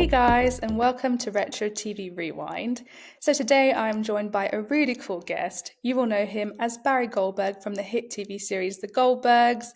Hey guys, and welcome to Retro TV Rewind. So today I am joined by a really cool guest. You will know him as Barry Goldberg from the hit TV series The Goldbergs.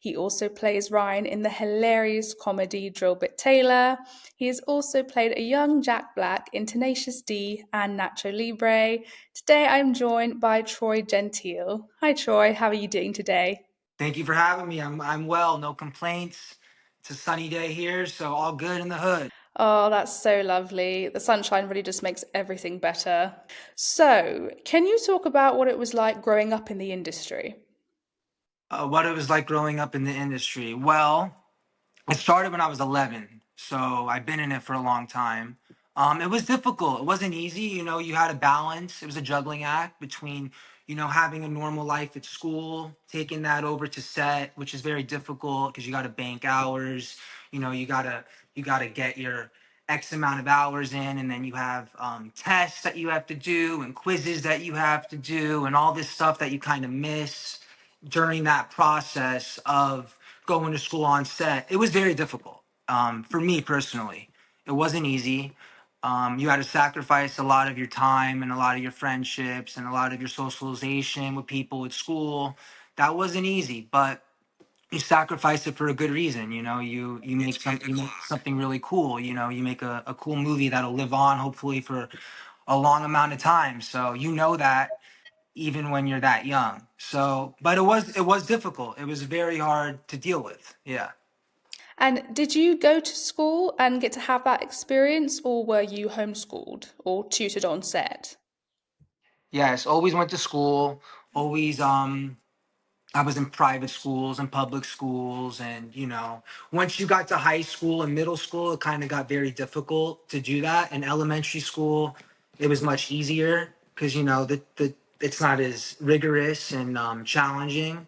He also plays Ryan in the hilarious comedy Drillbit Taylor. He has also played a young Jack Black in Tenacious D and Nacho Libre. Today I am joined by Troy Gentile. Hi Troy, how are you doing today? Thank you for having me. I'm well, no complaints. It's a sunny day here, so all good in the hood. Oh, that's so lovely. The sunshine really just makes everything better. So, can you talk about what it was like growing up in the industry? What it was like growing up in the industry. Well, it started when I was 11, so I've been in it for a long time. It was difficult. It wasn't easy. You had a balance. It was a juggling act between, having a normal life at school, taking that over to set, which is very difficult because you got to bank hours. You gotta get your X amount of hours in, and then you have tests that you have to do and quizzes that you have to do, and all this stuff that you kind of miss during that process of going to school on set. It was very difficult for me personally. It wasn't easy. You had to sacrifice a lot of your time and a lot of your friendships and a lot of your socialization with people at school. That wasn't easy, but you sacrifice it for a good reason. You make something really cool. You make a cool movie that'll live on hopefully for a long amount of time. So that even when you're that young. So, but it was difficult. It was very hard to deal with. Yeah. And did you go to school and get to have that experience, or were you homeschooled or tutored on set? Yes, always went to school. Always I was in private schools and public schools, and once you got to high school and middle school, it kind of got very difficult to do that. In elementary school, it was much easier because the it's not as rigorous and challenging.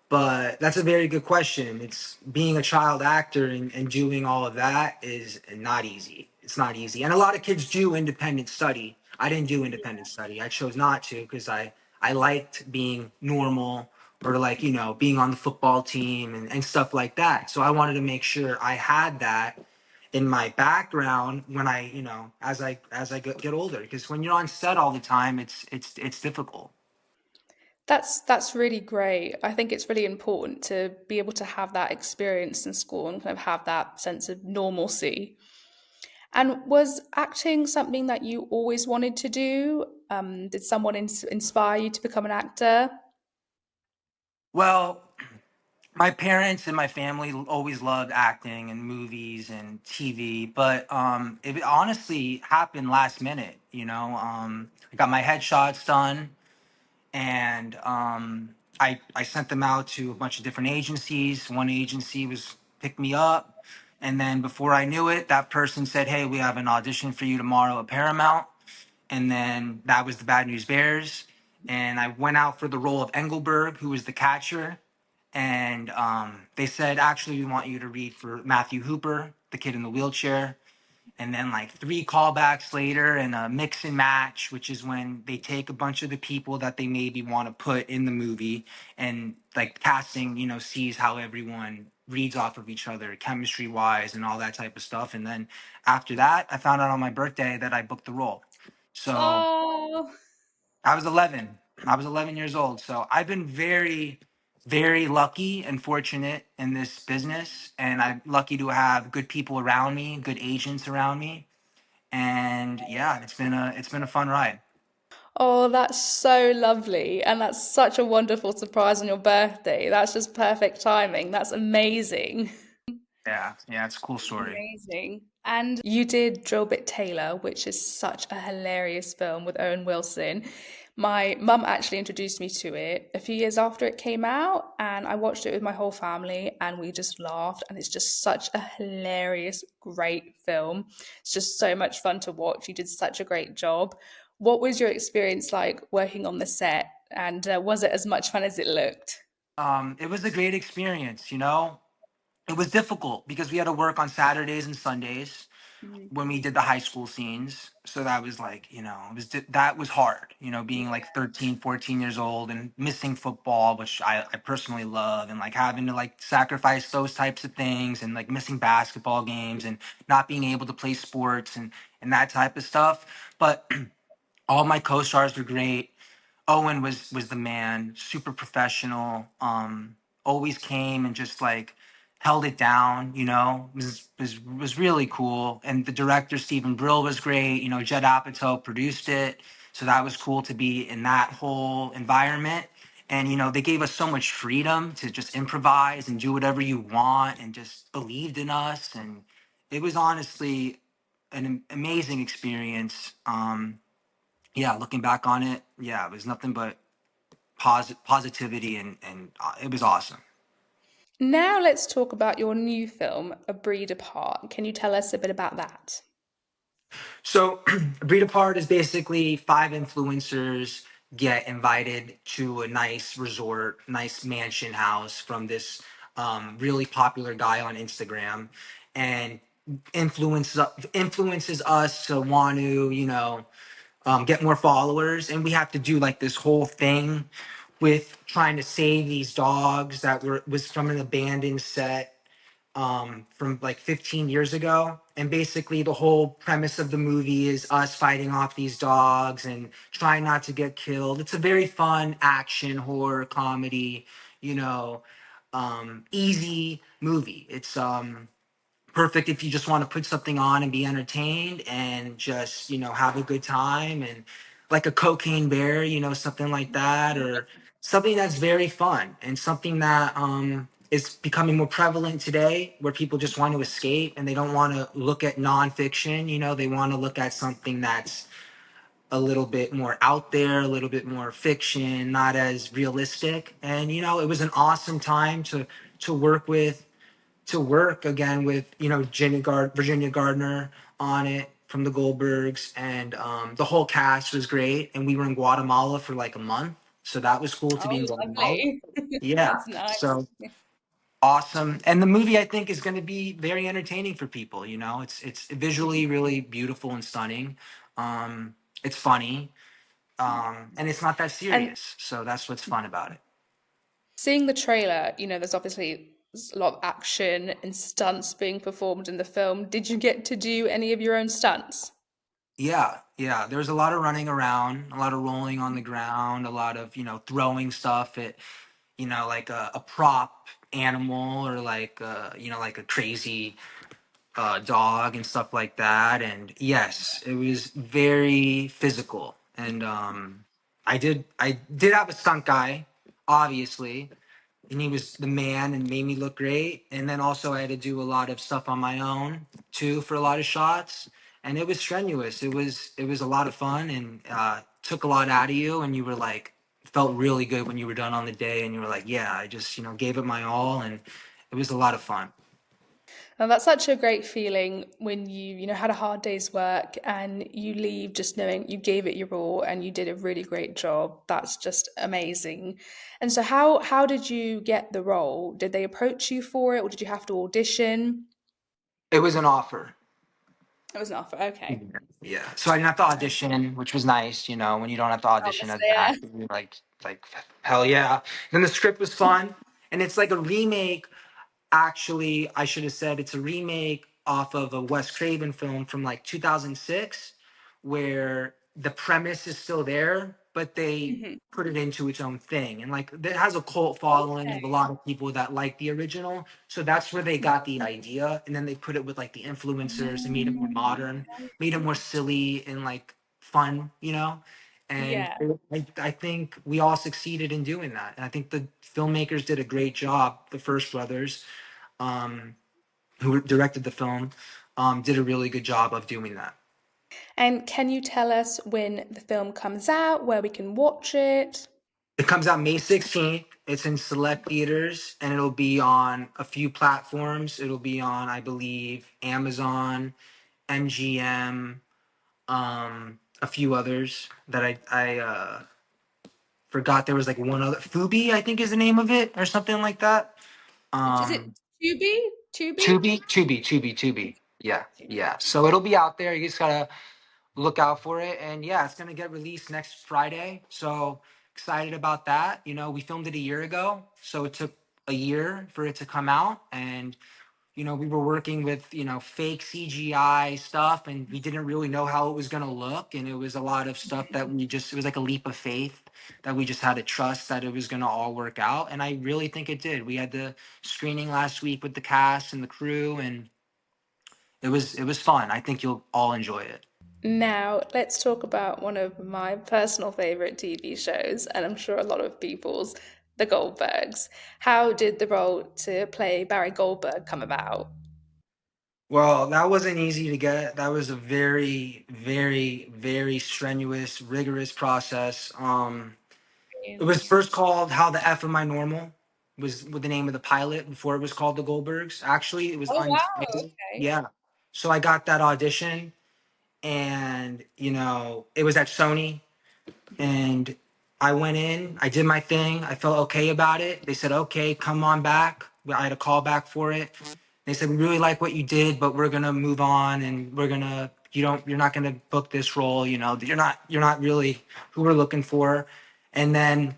But that's a very good question. It's being a child actor and doing all of that is not easy. It's not easy. And a lot of kids do independent study. I didn't do independent study. I chose not to because I liked being normal or like, being on the football team and stuff like that. So I wanted to make sure I had that in my background when as I get older. Because when you're on set all the time, it's difficult. That's really great. I think it's really important to be able to have that experience in school and kind of have that sense of normalcy. And was acting something that you always wanted to do? Did someone inspire you to become an actor? Well, my parents and my family always loved acting and movies and TV, but it honestly happened last minute. I got my headshots done, and I sent them out to a bunch of different agencies. One agency was picked me up, and then before I knew it, that person said, "Hey, we have an audition for you tomorrow at Paramount." And then that was the Bad News Bears, and I went out for the role of Engelberg, who was the catcher, and they said, actually, we want you to read for Matthew Hooper, the kid in the wheelchair. And then like three callbacks later and a mix and match, which is when they take a bunch of the people that they maybe want to put in the movie, and like casting, sees how everyone reads off of each other chemistry wise and all that type of stuff. And then after that, I found out on my birthday that I booked the role. So Oh, I was 11. I was 11 years old. So I've been very, very lucky and fortunate in this business. And I'm lucky to have good people around me, good agents around me. And yeah, it's been a fun ride. oh, that's so lovely. And that's such a wonderful surprise on your birthday. That's just perfect timing. That's amazing. Yeah, yeah, it's a cool story. Amazing. And you did Drillbit Taylor, which is such a hilarious film with Owen Wilson. My mum actually introduced me to it a few years after it came out, and I watched it with my whole family, and we just laughed. And it's just such a hilarious, great film. It's just so much fun to watch. You did such a great job. What was your experience like working on the set, and was it as much fun as it looked? It was a great experience. It was difficult because we had to work on Saturdays and Sundays. Mm. when we did the high school scenes. So that was like, that was hard, being Yeah. like 13, 14 years old and missing football, which I personally love, and like having to like sacrifice those types of things, and like missing basketball games and not being able to play sports and that type of stuff. But all my co-stars were great. Owen was the man, super professional. Always came and just like held it down. Was really cool. And the director Stephen Brill was great. Judd Apatow produced it, so that was cool to be in that whole environment. And they gave us so much freedom to just improvise and do whatever you want, and just believed in us. And it was honestly an amazing experience. Yeah, looking back on it, yeah, it was nothing but positivity, and it was awesome. Now let's talk about your new film, A Breed Apart. Can you tell us a bit about that? So, Breed Apart is basically five influencers get invited to a nice resort, nice mansion house from this really popular guy on Instagram, and influences us to want to, get more followers. And we have to do like this whole thing with trying to save these dogs that was from an abandoned set from like 15 years ago. And basically, the whole premise of the movie is us fighting off these dogs and trying not to get killed. It's a very fun action horror comedy, you know, easy movie. It's perfect if you just want to put something on and be entertained and just have a good time, and like a cocaine bear, something like that, or something that's very fun, and something that is becoming more prevalent today, where people just want to escape and they don't want to look at nonfiction. They want to look at something that's a little bit more out there, a little bit more fiction, not as realistic. And it was an awesome time to work with to work again with Virginia Gardner on it from the Goldbergs, and the whole cast was great. And we were in Guatemala for like a month, so that was cool to be in Oh, Guatemala. lovely. Yeah, That's nice. so awesome. And the movie, I think, is going to be very entertaining for people. It's visually really beautiful and stunning. It's funny, Yeah. and it's not that And serious. So that's what's fun about it. seeing the trailer, there's obviously a lot of action and stunts being performed in the film. Did you get to do any of your own stunts? Yeah, yeah. There's a lot of running around, a lot of rolling on the ground, a lot of, throwing stuff at, like a prop animal, or like, like a crazy dog and stuff like that. And yes, it was very physical. And I did have a stunt guy, obviously, and he was the man and made me look great. And then also I had to do a lot of stuff on my own too for a lot of shots, and it was strenuous. It was a lot of fun, and took a lot out of you. And you were like, felt really good when you were done on the day, and you were like, yeah, I just gave it my all, and it was a lot of fun. And that's such a great feeling when had a hard day's work and you leave just knowing you gave it your all and you did a really great job. That's just amazing. And so how did you get the role? Did they approach you for it or did you have to audition? It was an offer. It was an offer. Okay. Yeah. So I didn't have to audition, which was nice, when you don't have to audition as Honestly, an yeah. actor. You're like hell yeah. Then the script was fun. And it's like a remake. Actually, I should have said it's a remake off of a Wes Craven film from like 2006, where the premise is still there, but they Hmm. put it into its own thing. And like it has a cult following of a Okay. lot of people that like the original. So that's where they got the idea. And then they put it with like the influencers and made it more modern, made it more silly and like fun, And Yeah. I think we all succeeded in doing that. And I think the filmmakers did a great job. The First Brothers, um, who directed the film, did a really good job of doing that. And can you tell us when the film comes out, where we can watch it? It comes out May 16th. It's in select theaters, and it'll be on a few platforms. It'll be on, I believe, Amazon, MGM, a few others that I forgot. There was like one other, Fubi, I think is the name of it, or something like that. Is it Um, Tubi? Tubi? Tubi. Yeah, yeah. So it'll be out there. You just gotta look out for it. And yeah, it's gonna get released next Friday. So excited about that. You know, we filmed it a year ago, so it took a year for it to come out. And we were working with fake CGI stuff, and we didn't really know how it was gonna look. And it was a lot of stuff that it was like a leap of faith that we just had to trust that it was gonna all work out. And I really think it did. We had the screening last week with the cast and the crew, and it was fun. I think you'll all enjoy it. Now, let's talk about one of my personal favorite TV shows, and I'm sure a lot of people's, The Goldbergs. How did the role to play Barry Goldberg come about? Well, that wasn't easy to get. That was a very, very, very strenuous, rigorous process. It was first called "How the F Am I Normal?" was with the name of the pilot before it was called the Goldbergs. Actually, it was Oh wow, untitled. okay. Yeah. So I got that audition, and it was at Sony, and I went in. I did my thing. I felt okay about it. They said, "Okay, come on back." I had a call back for it. They said, "We really like what you did, but we're gonna move on, and you're not gonna book this role. You're not really who we're looking for." And then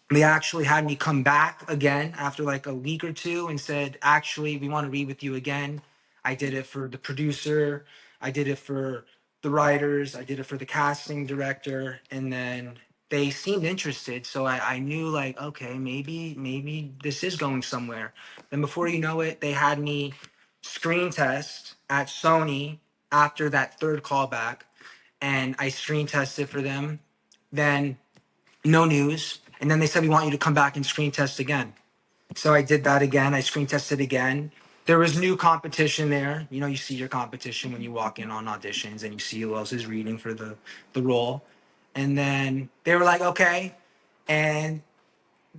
they actually had me come back again after like a week or two and said, "Actually, we want to read with you again." I did it for the producer, I did it for the writers, I did it for the casting director, and then they seemed interested. So I knew, like, okay, maybe this is going somewhere. Then before you know it, they had me screen test at Sony after that third callback, and I screen tested for them. Then no news. And then they said, "We want you to come back and screen test again." So I did that again. I screen tested again. There was new competition there. You see your competition when you walk in on auditions and you see who else is reading for the role. And then they were like, okay. And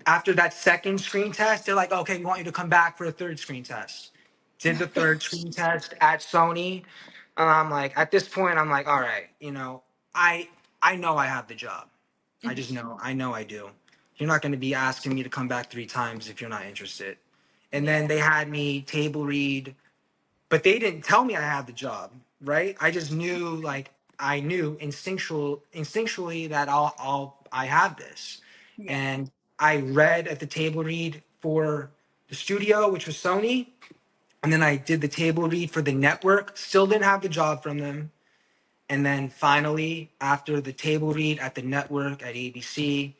after that second screen test, they're like, okay, we want you to come back for a third screen test. Did the third screen test at Sony. I'm like, at this point, I'm like, all right, I I know I have the job. I just know, I know I do. You're not going to be asking me to come back 3 times if you're not interested. And Yeah, then they had me table read, but they didn't tell me I had the job, right? I just knew, like, I knew instinctually that I have this. yeah. And I read at the table read for the studio, which was Sony, and then I did the table read for the network. Still didn't have the job from them. And then finally, after the table read at the network at ABC,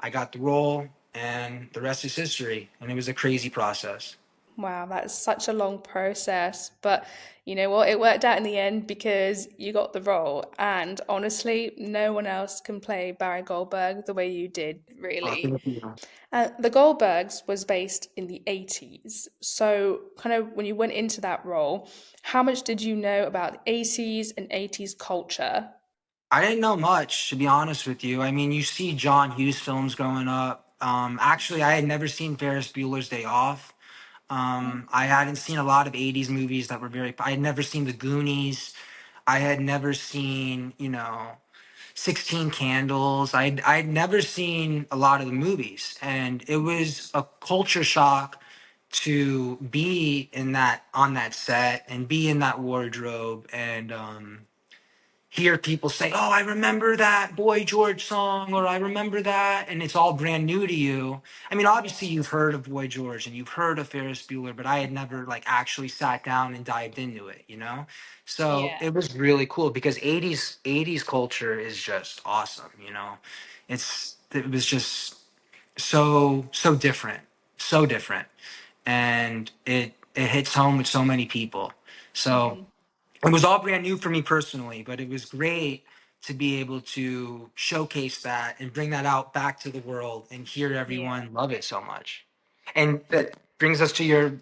I got the role, and the rest is history. And it was a crazy process. Wow, that's such a long process. But you know what? It worked out in the end because you got the role. And honestly, no one else can play Barry Goldberg the way you did, really. Thank you. The Goldbergs was based in the 80s. So, kind of when you went into that role, how much did you know about the 80s and 80s culture? I didn't know much, to be honest with you. I mean, you see John Hughes films growing up. Actually, I had never seen Ferris Bueller's Day Off. I hadn't seen a lot of 80s movies that were I had never seen The Goonies. I had never seen, 16 Candles. I'd never seen a lot of the movies, and it was a culture shock to be in that on that set and be in that wardrobe and hear people say, "Oh, I remember that Boy George song," or "I remember that," and it's all brand new to you. I mean, obviously you've heard of Boy George and you've heard of Ferris Bueller, but I had never like actually sat down and dived into it. So Yeah. it was really cool because 80s culture is just awesome. It was just so different, so different, and it hits home with so many people. So Mhm. it was all brand new for me personally, but it was great to be able to showcase that and bring that out back to the world and hear Yeah. everyone love it so much. And that brings us to your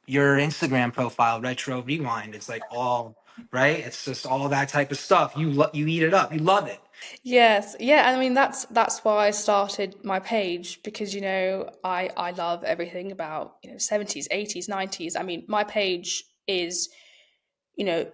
Instagram profile, Retro Rewind. It's like all right. It's just all that type of stuff. You eat it up. You love it. Yes, yeah, I mean that's why I started my page because I love everything about 70s, 80s, 90s. I mean my page is you know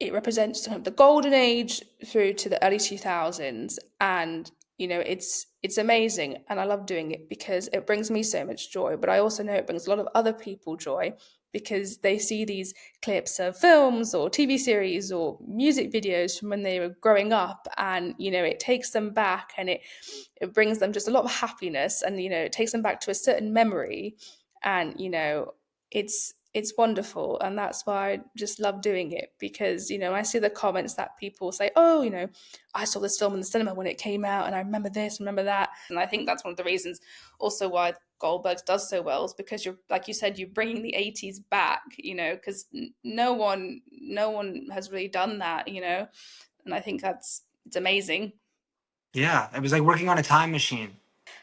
it represents kind of the golden age through to the early 2000s, and it's amazing, and I love doing it because it brings me so much joy, but I also know it brings a lot of other people joy because they see these clips of films or TV series or music videos from when they were growing up, and it takes them back, and it brings them just a lot of happiness, and it takes them back to a certain memory, and it's wonderful, and that's why I just love doing it because I see the comments that people say, oh, I saw this film in the cinema when it came out, and I remember this, remember that. And I think that's one of the reasons also why Goldbergs does so well is because you're, like you said, you're bringing the '80s back, because no one has really done that, and I think it's amazing. Yeah, it was like working on a time machine.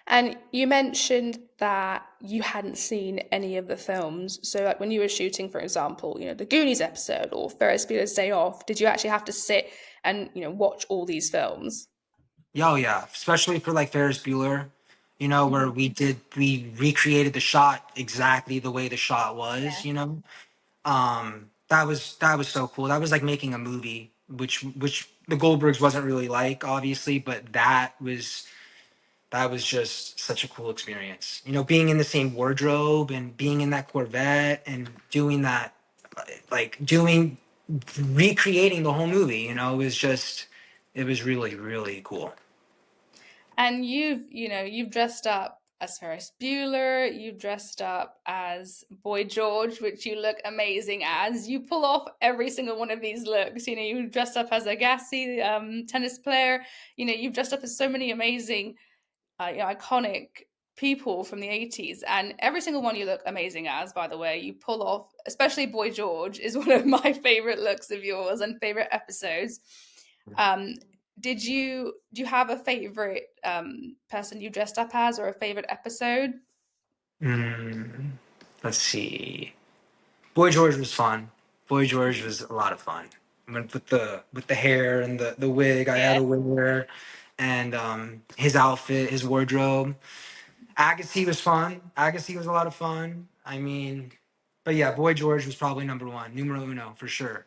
And you mentioned that you hadn't seen any of the films. So, like when you were shooting, for example, the Goonies episode or Ferris Bueller's Day Off, did you actually have to sit and watch all these films? Yeah, oh yeah, especially for like Ferris Bueller, where Mhm. we recreated the shot exactly the way the shot was, that was so cool. That was like making a movie, which the Goldbergs wasn't really like, obviously, but that was just such a cool experience. Being in the same wardrobe and being in that Corvette and doing that, like doing recreating the whole movie, it was really, really cool. And you've dressed up as Ferris Bueller, you've dressed up as Boy George, which you look amazing as. You pull off every single one of these looks. You've dressed up as a Agassi, tennis player. You've dressed up as so many amazing iconic people from the '80s, and every single one you look amazing as. By the way, you pull off, especially Boy George, is one of my favorite looks of yours and favorite episodes. Um, do you have a favorite person you dressed up as, or a favorite episode? Mm, let's see. Boy George was fun. Boy George was a lot of fun. With the hair and the wig I had Yeah, to wear, and his outfit, his wardrobe. Agassi was fun. Agassi was a lot of fun. I mean, but yeah, Boy George was probably number one, numero uno for sure.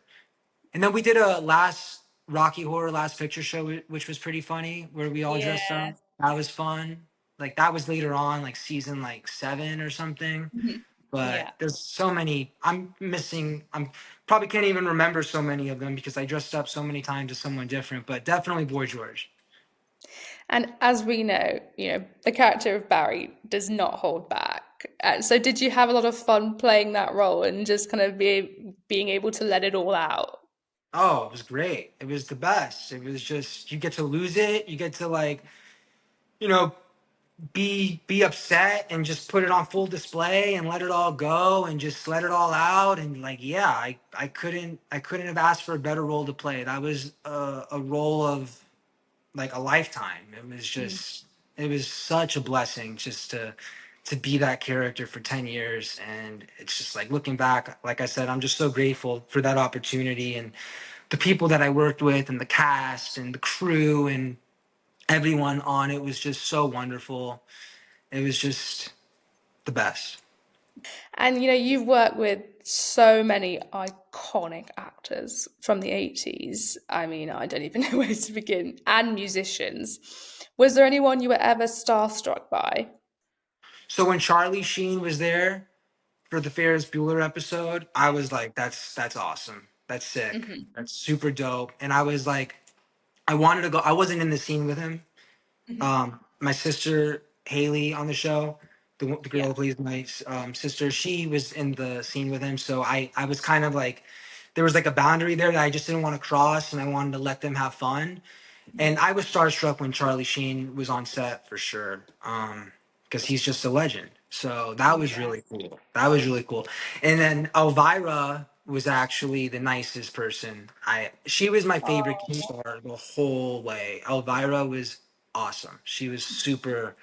And then we did a last Rocky Horror Last Picture show, which was pretty funny, where we all dressed yeah, up. That was fun. Like that was later on, like season like 7 or something. mhm, But yeah. there's so many. I'm missing. I'm probably can't even remember so many of them because I dressed up so many times as someone different. But definitely Boy George. And as we know, the character of Barry does not hold back. So, did you have a lot of fun playing that role and just kind of being able to let it all out? Oh, it was great. It was the best. It was just you get to lose it. You get to like you know be upset and just put it on full display and let it all go and just let it all out and like yeah I couldn't have asked for a better role to play. That was a role of like a lifetime. Mm. It was such a blessing just to be that character for 10 years. And it's just like looking back, like I said, I'm just so grateful for that opportunity and the people that I worked with and the cast and the crew and everyone on it was just so wonderful. It was just the best. And you've worked with so many iconic actors from the '80s. I mean, I don't even know where to begin. And musicians. Was there anyone you were ever starstruck by? So when Charlie Sheen was there for the Ferris Bueller episode, I was like, that's awesome. That's sick. Hmm. That's super dope. And I was like, I wanted to go. I wasn't in the scene with him. Hmm. My sister Haley on the show, the girl Yeah. who plays my sister, she was in the scene with him. So I was kind of like, there was like a boundary there that I just didn't want to cross, and I wanted to let them have fun. And I was starstruck when Charlie Sheen was on set for sure, because he's just a legend. So that was Yeah. really cool. That was really cool. And then Elvira was actually the nicest person. She was my favorite key Oh, star the whole way. Elvira was awesome. She was super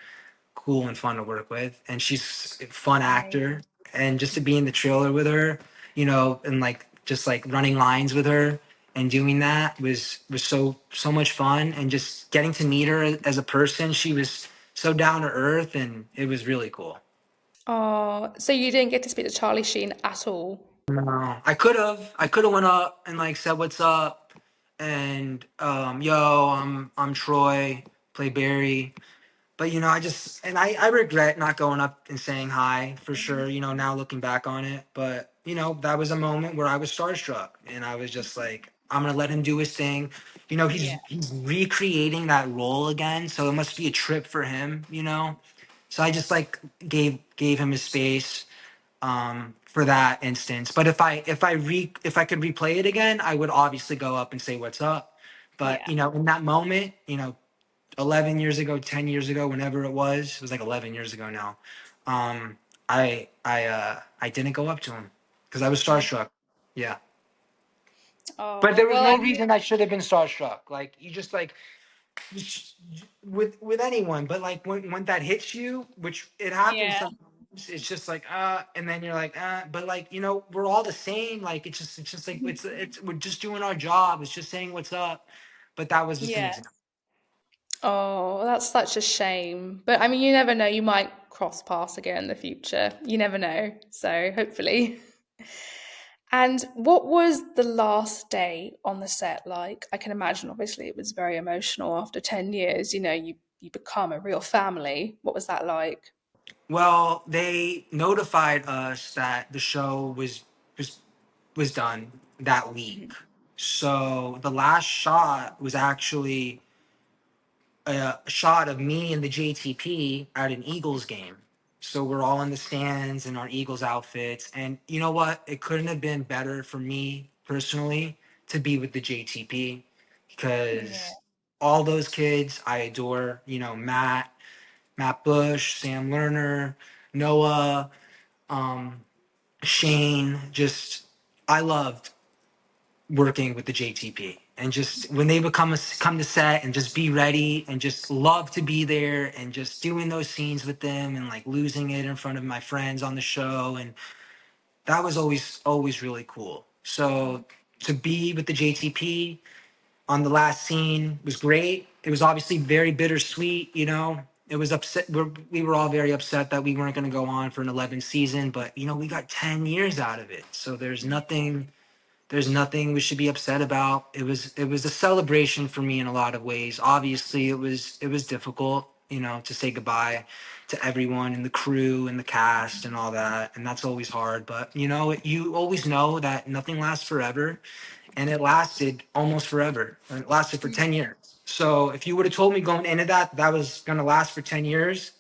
cool and fun to work with, and she's a fun actor. amazing. And just to be in the trailer with her, and like just like running lines with her and doing that was so much fun. And just getting to meet her as a person, she was so down to earth, and it was really cool. Oh, so you didn't get to speak to Charlie Sheen at all? No, I could have went up and like said what's up, and yo, I'm Troy, play Barry. But I just and I regret not going up and saying hi for sure. Now looking back on it, but that was a moment where I was starstruck, and I was just like, I'm gonna let him do his thing. Yeah, He's recreating that role again, so it must be a trip for him. So I just like gave him his space for that instance. But if I could replay it again, I would obviously go up and say what's up. But yeah, in that moment, 11 years ago, 10 years ago, whenever it was like 11 years ago now. Um, I didn't go up to him because I was yeah. starstruck. Yeah. But Oh, there was well, no reason I should have been starstruck. Like you just like you sh- with anyone, but like when that hits you, which it happens yeah, sometimes, it's just like and then you're like but like we're all the same. Like it's just like it's we're just doing our job. It's just saying what's up. But that was just an yeah. example. Oh, that's such a shame. But I mean, you never know. You might cross paths again in the future. You never know. So hopefully. And what was the last day on the set like? I can imagine, obviously, it was very emotional after 10 years. You become a real family. What was that like? Well, they notified us that the show was was done that week. Mhm. So the last shot was actually a shot of me and the JTP at an Eagles game. So we're all in the stands in our Eagles outfits. And you know what? It couldn't have been better for me personally to be with the JTP Yeah, because all those kids I adore, Matt Bush, Sam Lerner, Noah, um, Shane. Just I loved working with the JTP, and just when they would come to set and just be ready and just love to be there and just doing those scenes with them and like losing it in front of my friends on the show, and that was always really cool. So to be with the JTP on the last scene was great. It was obviously very bittersweet. It was upset. We were all very upset that we weren't going to go on for an 11th season, but we got 10 years out of it. So there's nothing we should be upset about. It was a celebration for me in a lot of ways. Obviously, it was difficult, to say goodbye to everyone in the crew and the cast and all that, and that's always hard. But you always know that nothing lasts forever, and it lasted almost forever. And it lasted for 10 years. So if you would have told me going into that was going to last for 10 years,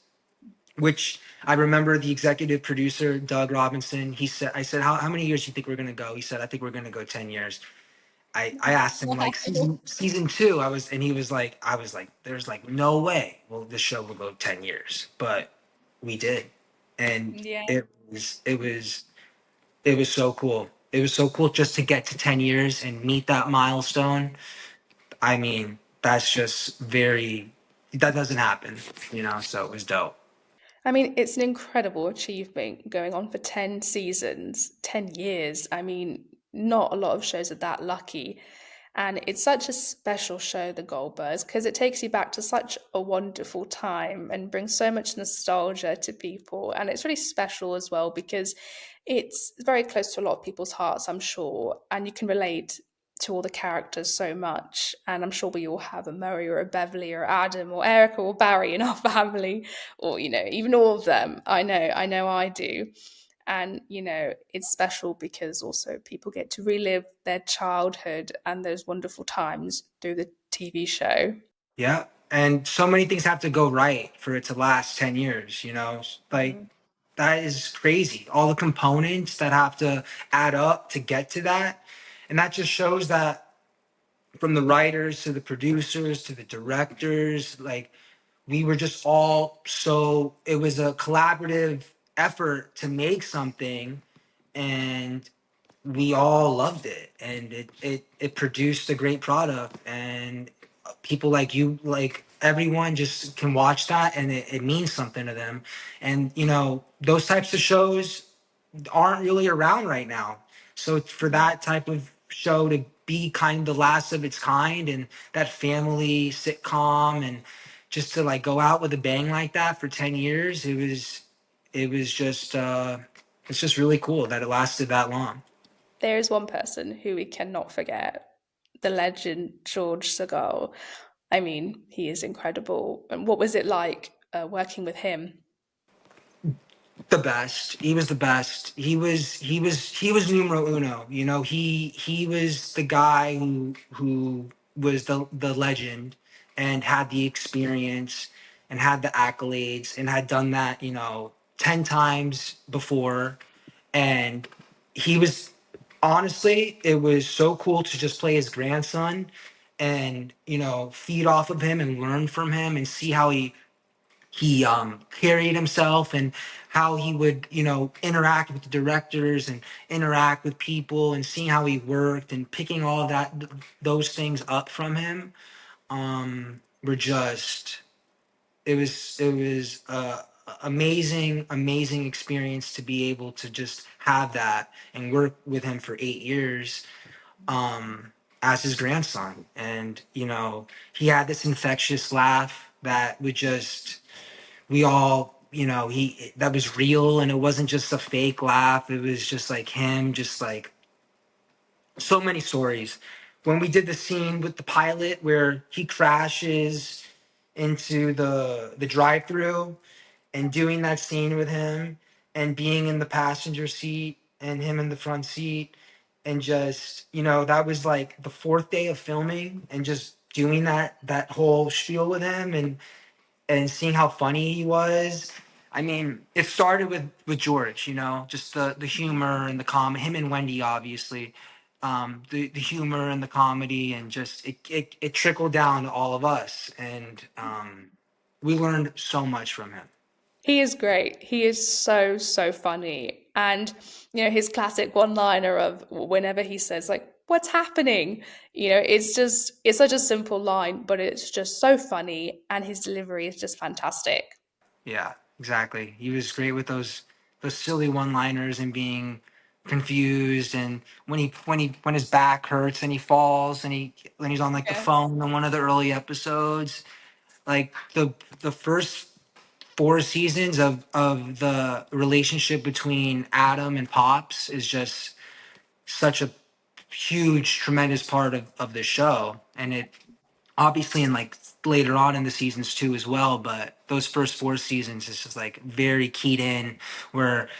which I remember the executive producer, Doug Robinson, I said, how many years do you think we're going to go? He said, I think we're going to go 10 years. I asked him like season two, and he was like, I was like, there's like no way. Well, this show will go 10 years, but we did. And yeah. it was so cool. It was so cool just to get to 10 years and meet that milestone. I mean, that doesn't happen. So it was dope. I mean, it's an incredible achievement going on for 10 seasons, 10 years. I mean, not a lot of shows are that lucky. And it's such a special show, The Goldbergs, because it takes you back to such a wonderful time and brings so much nostalgia to people. And it's really special as well because it's very close to a lot of people's hearts, I'm sure. And you can relate to all the characters so much. And I'm sure we all have a Murray or a Beverly or Adam or Erica or Barry in our family, or, even all of them. I know I do. And, it's special because also people get to relive their childhood and those wonderful times through the TV show. Yeah. And so many things have to go right for it to last 10 years. Like, Mhm. that is crazy. All the components that have to add up to get to that. And that just shows that from the writers to the producers to the directors, like, we were just all it was a collaborative effort to make something, and we all loved it, and it produced a great product, and people like you, like everyone, just can watch that, and it means something to them. And those types of shows aren't really around right now. So for that type of show to be kind of the last of its kind, and that family sitcom, and just to like go out with a bang like that for 10 years, it was just it's just really cool that it lasted that long. There is one person who we cannot forget, the legend George Segal. I mean, he is incredible. And what was it like working with him? The best. He was the best. He was numero uno. You know, he was the guy who was the legend and had the experience and had the accolades and had done that, 10 times before. And he was, honestly, it was so cool to just play his grandson and, feed off of him and learn from him and see how he carried himself and how he would interact with the directors and interact with people and seeing how he worked and picking all of those things up from him were just it was amazing experience to be able to just have that and work with him for 8 years as his grandson. And he had this infectious laugh that would just we all, he that was real and it wasn't just a fake laugh. It was just like him, just like so many stories. When we did the scene with the pilot where he crashes into the drive-through and doing that scene with him and being in the passenger seat and him in the front seat and just, that was like the fourth day of filming and just doing that whole spiel with him and seeing how funny he was. I mean, it started with George, just the humor and the him and Wendy, obviously, the humor and the comedy, and just it trickled down to all of us, and we learned so much from him. He is great. He is so, so funny. And, his classic one-liner of whenever he says, like, what's happening? It's such a simple line, but it's just so funny. And his delivery is just fantastic. Yeah, exactly. He was great with those silly one-liners and being confused, and when his back hurts and he falls and when he's on like the Yes. phone in one of the early episodes, like the first 4 seasons of the relationship between Adam and Pops is just such a huge, tremendous part of the show, and it obviously in like later on in the seasons too as well, but those first 4 seasons is just like very keyed in where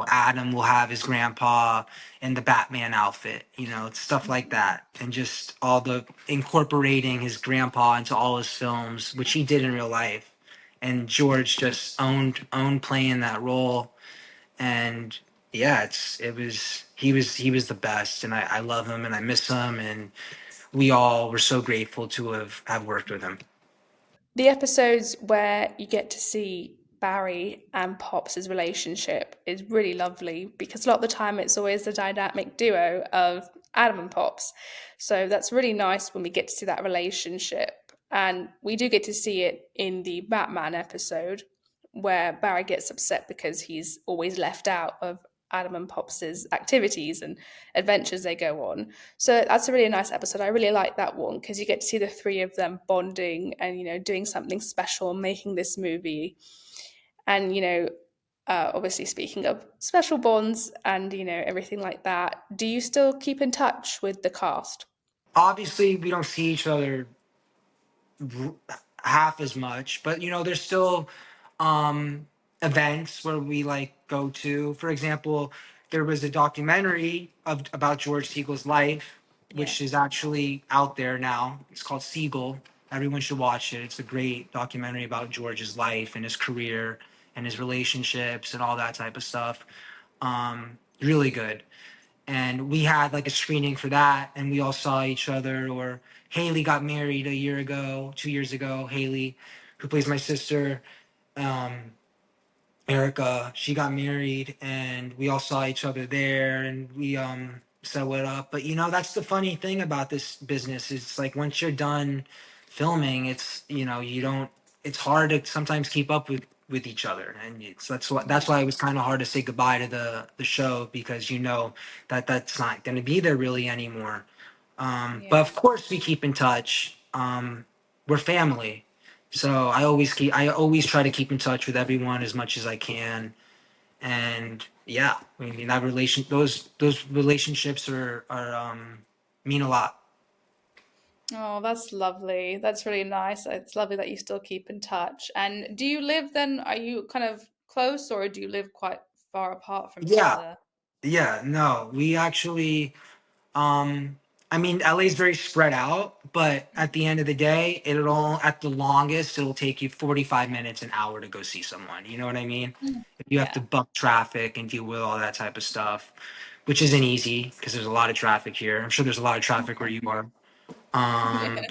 Adam will have his grandpa in the Batman outfit, stuff like that, and just all the incorporating his grandpa into all his films, which he did in real life, and George just owned playing that role. And yeah, he was the best, and I love him and I miss him, and we all were so grateful to have worked with him. The episodes where you get to see Barry and Pops' relationship is really lovely because a lot of the time it's always the dynamic duo of Adam and Pops. So that's really nice when we get to see that relationship. And we do get to see it in the Batman episode where Barry gets upset because he's always left out of Adam and Pops' activities and adventures they go on. So that's a really nice episode. I really like that one because you get to see the three of them bonding and doing something special, making this movie. And obviously speaking of special bonds and everything like that, do you still keep in touch with the cast? Obviously, we don't see each other r- half as much, but there's still um events where we like go to. For example, there was a documentary about George Segal's life, which is Yes. actually out there now. It's called Segal. Everyone should watch it. It's a great documentary about George's life and his career and his relationships and all that type of stuff. Really good. And we had like a screening for that, and we all saw each other. Or Haley got married a year ago, 2 years ago. Haley, who plays my sister, um, Erica, she got married, and we all saw each other there, and we said what up. But that's the funny thing about this business. It's like once you're done filming, it's you don't. It's hard to sometimes keep up with each other, and that's why it was kind of hard to say goodbye to the show, because that's not going to be there really anymore. But Yeah. of course, we keep in touch. We're family, so I always try to keep in touch with everyone as much as I can. And yeah, I mean those relationships are mean a lot. Oh, that's lovely. That's really nice. It's lovely that you still keep in touch. And do you live then, are you kind of close or do you live quite far apart from each Yeah, other? yeah, no, we actually, um, I mean, LA's very spread out, but at the end of the day, at the longest, it'll take you 45 minutes, an hour to go see someone. You know what I mean? Mm. If you have to Yeah. buck traffic and deal with all that type of stuff, which isn't easy because there's a lot of traffic here. I'm sure there's a lot of traffic where you are. Yeah.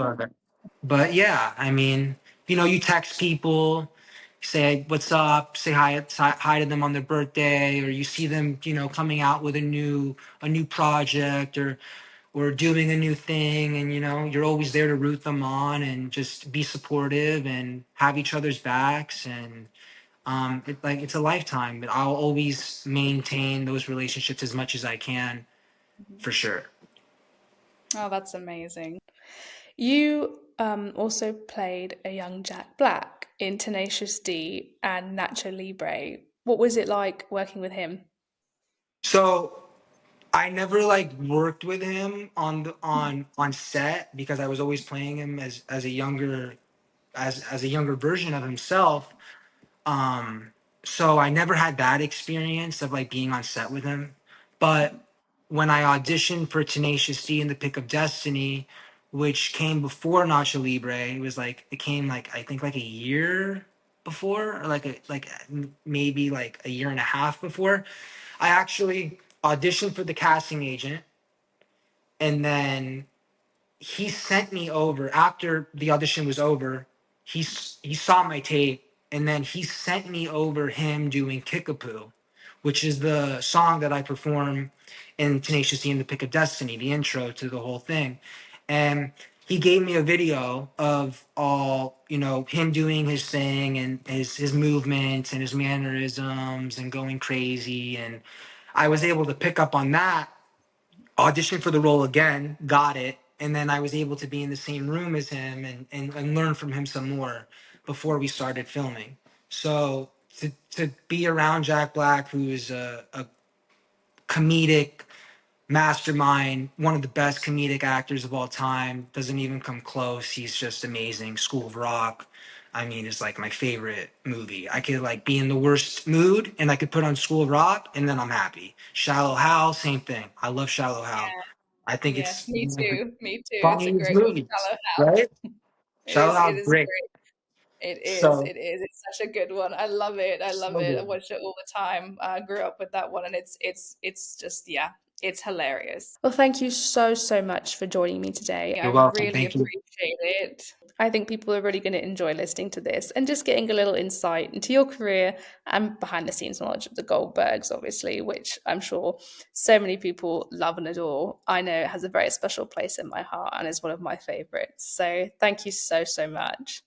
But yeah, I mean, you text people, say what's up, say hi to them on their birthday, or you see them, coming out with a new project or doing a new thing, and you're always there to root them on and just be supportive and have each other's backs, and it's a lifetime, but I'll always maintain those relationships as much as I can, for sure. Oh, that's amazing. You also played a young Jack Black in Tenacious D and Nacho Libre. What was it like working with him? So I never like worked with him on set because I was always playing him as a younger version of himself. Um, so I never had that experience of like being on set with him. But when I auditioned for Tenacious D and the Pick of Destiny, which came before Nacho Libre, it came like I think like a year before, or maybe like a year and a half before. I actually auditioned for the casting agent, and then he sent me over after the audition was over. He saw my tape, and then he sent me over him doing Kickapoo, which is the song that I perform in Tenacious D and the Pick of Destiny, the intro to the whole thing. And he gave me a video of all, him doing his thing and his movements and his mannerisms and going crazy. And I was able to pick up on that, auditioned for the role again, got it, and then I was able to be in the same room as him and learn from him some more before we started filming. So to be around Jack Black, who is a comedic mastermind, one of the best comedic actors of all time, doesn't even come close. He's just amazing. School of Rock, I mean, is like my favorite movie. I could like be in the worst mood and I could put on School of Rock and then I'm happy. Shallow Hal, same thing. I love Shallow Hal. Yeah. I think Yes, it's me one of the too. Me too. It's a funniest great one. movies, Shallow Hal. right? It Shallow is. It Hal's is great. great. It is. So It is. It's such a good one. I love it. I love so it. I good. watch it all the time. I grew up with that one, and it's just yeah, it's hilarious. Well, thank you so so much for joining me today. I You're welcome. really Thank you. appreciate it. I think people are really going to enjoy listening to this and just getting a little insight into your career and behind the scenes knowledge of the Goldbergs, obviously, which I'm sure so many people love and adore. I know it has a very special place in my heart and is one of my favorites. So thank you so so much.